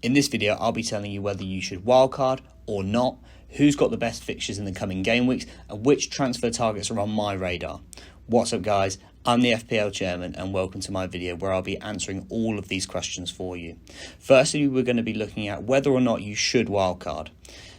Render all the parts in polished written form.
In this video, I'll be telling you whether you should wildcard or not, who's got the best fixtures in the coming game weeks, and which transfer targets are on my radar. What's up guys, I'm the FPL chairman and welcome to my video where I'll be answering all of these questions for you. Firstly, we're going to be looking at whether or not you should wildcard.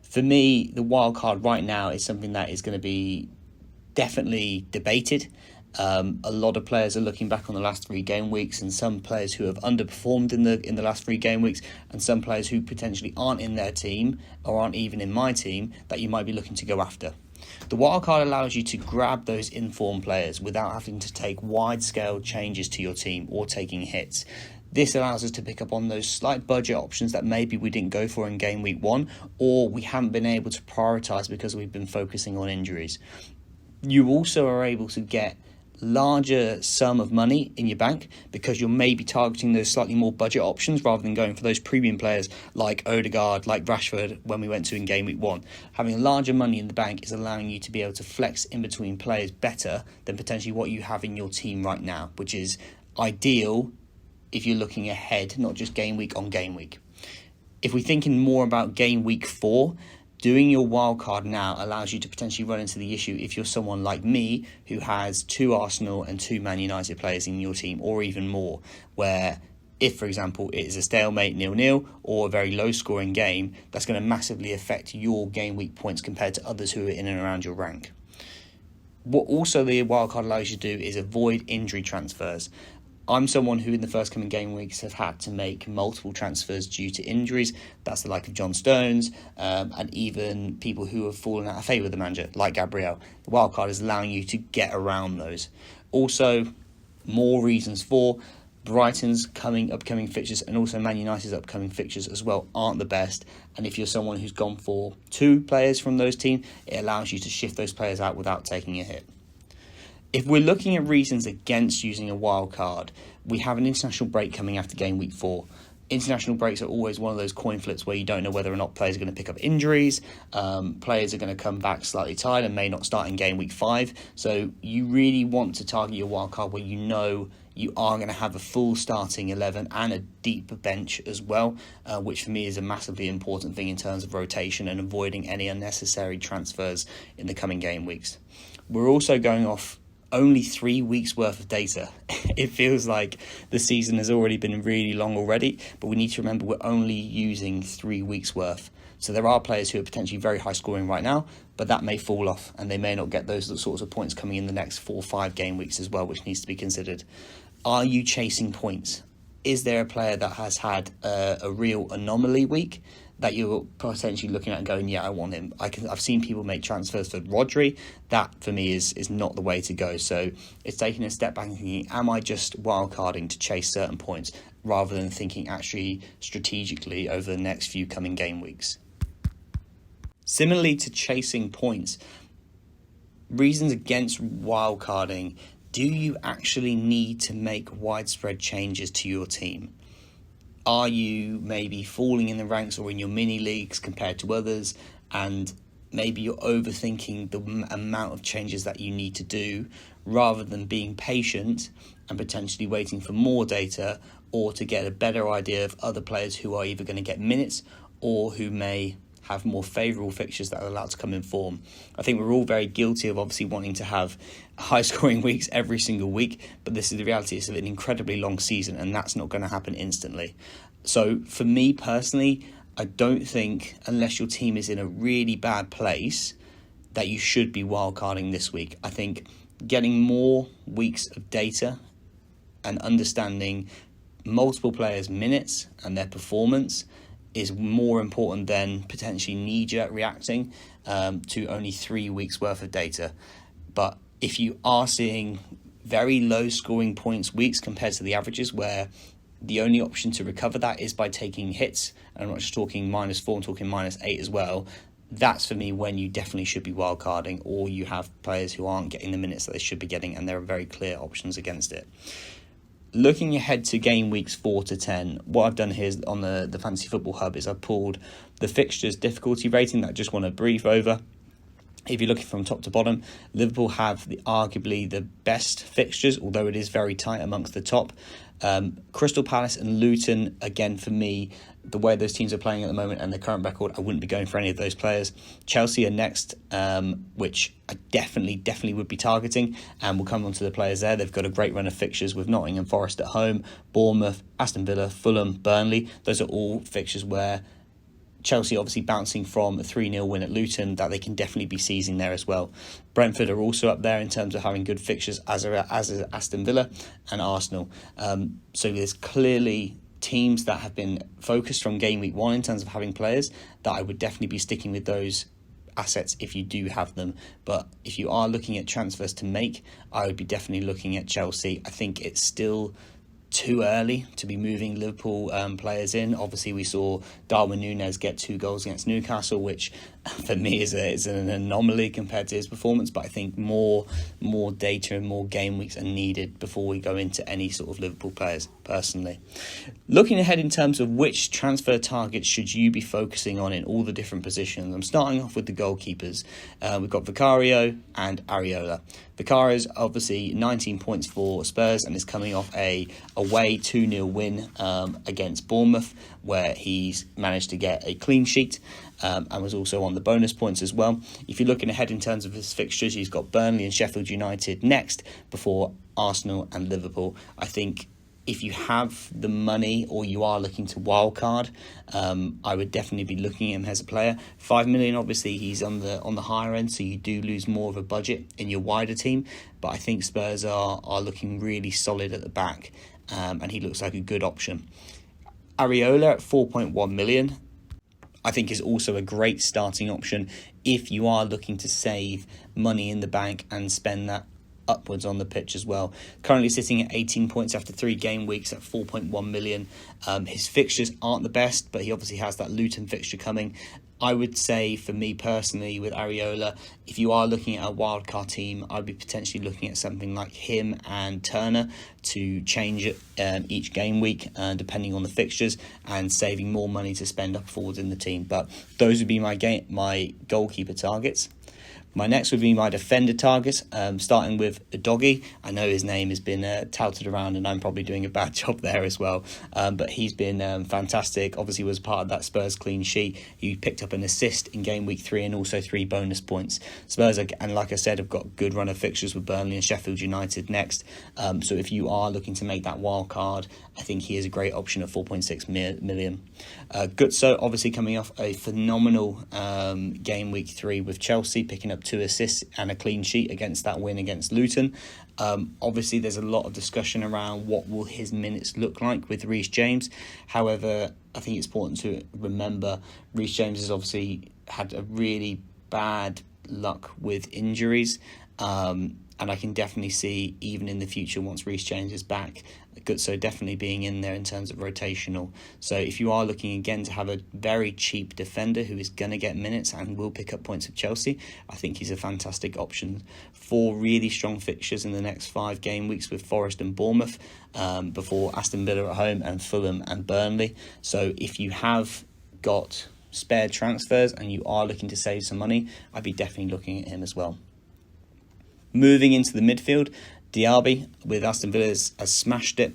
For me, the wildcard right now is something that is going to be definitely debated. A lot of players are looking back on the last 3 game weeks, and some players who have underperformed in the last 3 game weeks, and some players who potentially aren't in their team or aren't even in my team that you might be looking to go after. The wildcard allows you to grab those informed players without having to take wide-scale changes to your team or taking hits. This allows us to pick up on those slight budget options that maybe we didn't go for in game week 1, or we haven't been able to prioritise because we've been focusing on injuries. You also are able to get larger sum of money in your bank because you're maybe targeting those slightly more budget options rather than going for those premium players like Odegaard, like Rashford when we went to in game week 1. Having larger money in the bank is allowing you to be able to flex in between players better than potentially what you have in your team right now, which is ideal if you're looking ahead, not just game week on game week. If we're thinking more about game week 4, doing your wildcard now allows you to potentially run into the issue if you're someone like me who has 2 Arsenal and 2 Man United players in your team, or even more, where if, for example, it is a stalemate 0-0 or a very low-scoring game, that's going to massively affect your game week points compared to others who are in and around your rank. What also the wildcard allows you to do is avoid injury transfers. I'm someone who in the first coming game weeks have had to make multiple transfers due to injuries. That's the like of John Stones and even people who have fallen out of favour with the manager, like Gabriel. The wildcard is allowing you to get around those. Also, more reasons for Brighton's upcoming fixtures and also Man United's upcoming fixtures as well aren't the best. And if you're someone who's gone for 2 players from those teams, it allows you to shift those players out without taking a hit. If we're looking at reasons against using a wild card, we have an international break coming after game week 4. International breaks are always one of those coin flips where you don't know whether or not players are going to pick up injuries. Players are going to come back slightly tired and may not start in game week 5. So you really want to target your wild card where you know you are going to have a full starting 11 and a deep bench as well, which for me is a massively important thing in terms of rotation and avoiding any unnecessary transfers in the coming game weeks. We're also going off only 3 weeks worth of data. It feels like the season has already been really long already, but we need to remember we're only using 3 weeks worth. So there are players who are potentially very high scoring right now, but that may fall off and they may not get those sorts of points coming in the next 4 or 5 game weeks as well, which needs to be considered. Are you chasing points? Is there a player that has had a real anomaly week that you're potentially looking at and going, yeah, I want him? I've seen people make transfers for Rodri. That, for me, is not the way to go. So it's taking a step back and thinking, am I just wildcarding to chase certain points rather than thinking actually strategically over the next few coming game weeks? Similarly to chasing points, reasons against wildcarding: do you actually need to make widespread changes to your team? Are you maybe falling in the ranks or in your mini leagues compared to others, and maybe you're overthinking the amount of changes that you need to do rather than being patient and potentially waiting for more data or to get a better idea of other players who are either going to get minutes or who may have more favourable fixtures that are allowed to come in form? I think we're all very guilty of obviously wanting to have high scoring weeks every single week, but this is the reality. It's an incredibly long season and that's not going to happen instantly. So for me personally, I don't think, unless your team is in a really bad place, that you should be wildcarding this week. I think getting more weeks of data and understanding multiple players' minutes and their performance is more important than potentially knee-jerk reacting to only 3 weeks worth of data. But if you are seeing very low scoring points weeks compared to the averages, where the only option to recover that is by taking hits, and I'm not just talking -4, I'm talking -8 as well, that's for me when you definitely should be wildcarding, or you have players who aren't getting the minutes that they should be getting and there are very clear options against it. Looking ahead to game weeks 4 to 10, what I've done here on the Fantasy Football Hub is I've pulled the Fixtures Difficulty rating that I just want to brief over. If you're looking from top to bottom, Liverpool have arguably the best fixtures, although it is very tight amongst the top. Crystal Palace and Luton, again for me, the way those teams are playing at the moment and their current record, I wouldn't be going for any of those players. Chelsea are next, which I definitely would be targeting, and we'll come on to the players there. They've got a great run of fixtures with Nottingham Forest at home, Bournemouth, Aston Villa, Fulham, Burnley. Those are all fixtures where Chelsea obviously bouncing from a 3-0 win at Luton, that they can definitely be seizing there as well. Brentford are also up there in terms of having good fixtures, as is Aston Villa and Arsenal. So there's clearly teams that have been focused from game week 1 in terms of having players that I would definitely be sticking with those assets if you do have them. But if you are looking at transfers to make, I would be definitely looking at Chelsea. I think it's still too early to be moving Liverpool players in. Obviously, we saw Darwin Núñez get 2 goals against Newcastle, which for me is an anomaly compared to his performance. But I think more data and more game weeks are needed before we go into any sort of Liverpool players, personally. Looking ahead in terms of which transfer targets should you be focusing on in all the different positions, I'm starting off with the goalkeepers. We've got Vicario and Areola. Vicario's obviously 19 points for Spurs and is coming off a away 2-0 win against Bournemouth, where he's managed to get a clean sheet and was also on the bonus points as well. If you're looking ahead in terms of his fixtures, he's got Burnley and Sheffield United next before Arsenal and Liverpool. I think if you have the money or you are looking to wildcard, I would definitely be looking at him as a player. 5 million, obviously, he's on the higher end, so you do lose more of a budget in your wider team. But I think Spurs are looking really solid at the back, and he looks like a good option. Areola at 4.1 million, I think is also a great starting option if you are looking to save money in the bank and spend that upwards on the pitch as well. Currently sitting at 18 points after 3 game weeks at 4.1 million. His fixtures aren't the best, but he obviously has that Luton fixture coming. I would say, for me personally, with Areola, if you are looking at a wildcard team, I'd be potentially looking at something like him and Turner to change it each game week, depending on the fixtures, and saving more money to spend up forwards in the team. But those would be my goalkeeper targets. My next would be my defender targets, starting with Doggy. I know his name has been touted around, and I'm probably doing a bad job there as well. But he's been fantastic. Obviously was part of that Spurs clean sheet. He picked up an assist in game week 3 and also 3 bonus points. Spurs, and like I said, have got a good run of fixtures with Burnley and Sheffield United next. So if you are looking to make that wild card, I think he is a great option at 4.6 million. Gutso, obviously coming off a phenomenal game week 3 with Chelsea, picking up 2 assists and a clean sheet against that win against Luton. Obviously there's a lot of discussion around what will his minutes look like with Reece James. However, I think it's important to remember Reece James has obviously had a really bad luck with injuries, and I can definitely see, even in the future, once Reece James is back, Gutso definitely being in there in terms of rotational. So if you are looking again to have a very cheap defender who is going to get minutes and will pick up points at Chelsea, I think he's a fantastic option. 4 really strong fixtures in the next 5 game weeks with Forest and Bournemouth, before Aston Villa at home and Fulham and Burnley. So if you have got spare transfers and you are looking to save some money, I'd be definitely looking at him as well. Moving into the midfield, Diaby with Aston Villa has smashed it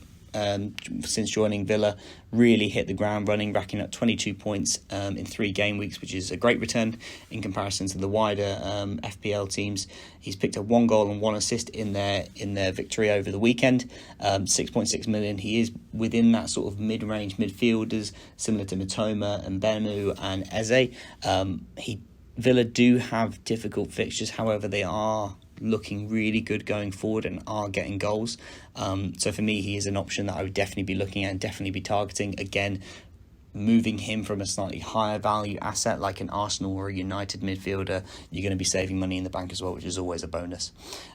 since joining Villa. Really hit the ground running, racking up 22 points in 3 game weeks, which is a great return in comparison to the wider FPL teams. He's picked up 1 goal and 1 assist in their victory over the weekend. 6.6 million. He is within that sort of mid-range midfielders, similar to Mitoma and Benu and Eze. Villa do have difficult fixtures, however, they are looking really good going forward and are getting goals. So for me, he is an option that I would definitely be looking at and definitely be targeting. Again, moving him from a slightly higher value asset like an Arsenal or a United midfielder, you're going to be saving money in the bank as well, which is always a bonus.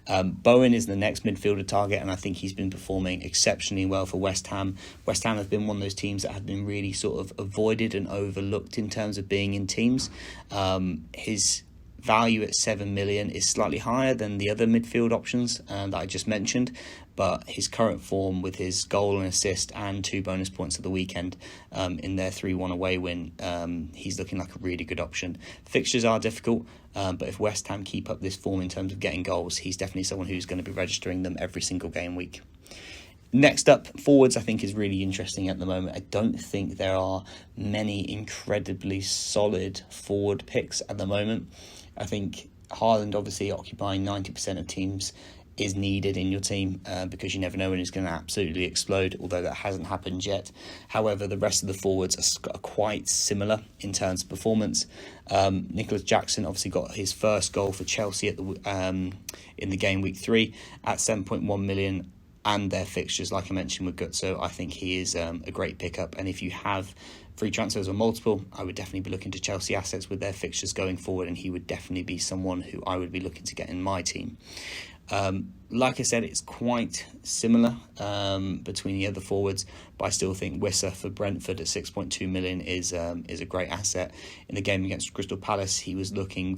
Bowen is the next midfielder target, and I think he's been performing exceptionally well for West Ham. West Ham have been one of those teams that have been really sort of avoided and overlooked in terms of being in teams. His value at 7 million is slightly higher than the other midfield options that I just mentioned, but his current form with his goal and assist and 2 bonus points at the weekend in their 3-1 away win, he's looking like a really good option. Fixtures are difficult, but if West Ham keep up this form in terms of getting goals, he's definitely someone who's going to be registering them every single game week. Next up, forwards I think is really interesting at the moment. I don't think there are many incredibly solid forward picks at the moment. I think Haaland obviously occupying 90% of teams is needed in your team because you never know when it's going to absolutely explode, although that hasn't happened yet. However, the rest of the forwards are quite similar in terms of performance. Nicholas Jackson obviously got his first goal for Chelsea at in the game week 3 at 7.1 million. And their fixtures, like I mentioned with Gutso, I think he is a great pickup. And if you have free transfers or multiple, I would definitely be looking to Chelsea assets with their fixtures going forward, and he would definitely be someone who I would be looking to get in my team. Like I said, it's quite similar between the other forwards, but I still think Wissa for Brentford at 6.2 million is a great asset. In the game against Crystal Palace, he was looking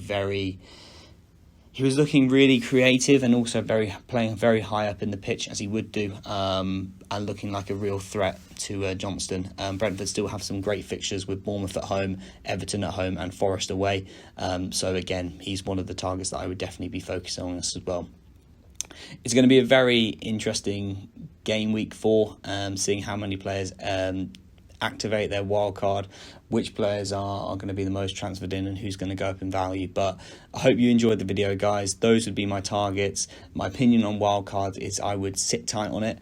really creative and also playing very high up in the pitch, as he would do, and looking like a real threat to Johnston. Brentford still have some great fixtures with Bournemouth at home, Everton at home and Forest away. So again, he's one of the targets that I would definitely be focusing on as well. It's going to be a very interesting game week 4, seeing how many players activate their wild card, which players are going to be the most transferred in and who's going to go up in value. But I hope you enjoyed the video, guys. Those would be my targets. My opinion on wildcards is I would sit tight on it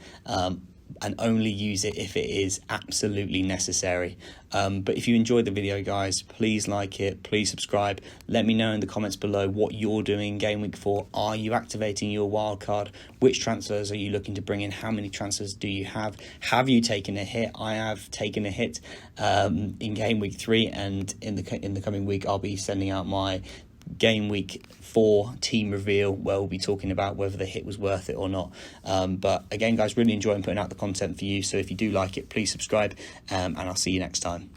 and only use it if it is absolutely necessary. But if you enjoyed the video, guys, please like it, please subscribe. Let me know in the comments below what you're doing in game week 4. Are you activating your wild card? Which transfers are you looking to bring in? How many transfers do you have? Have you taken a hit? I have taken a hit in game week 3, and in the coming week I'll be sending out my game week 4 team reveal, where we'll be talking about whether the hit was worth it or not. But again, guys, really enjoying putting out the content for you. So if you do like it, please subscribe, and I'll see you next time.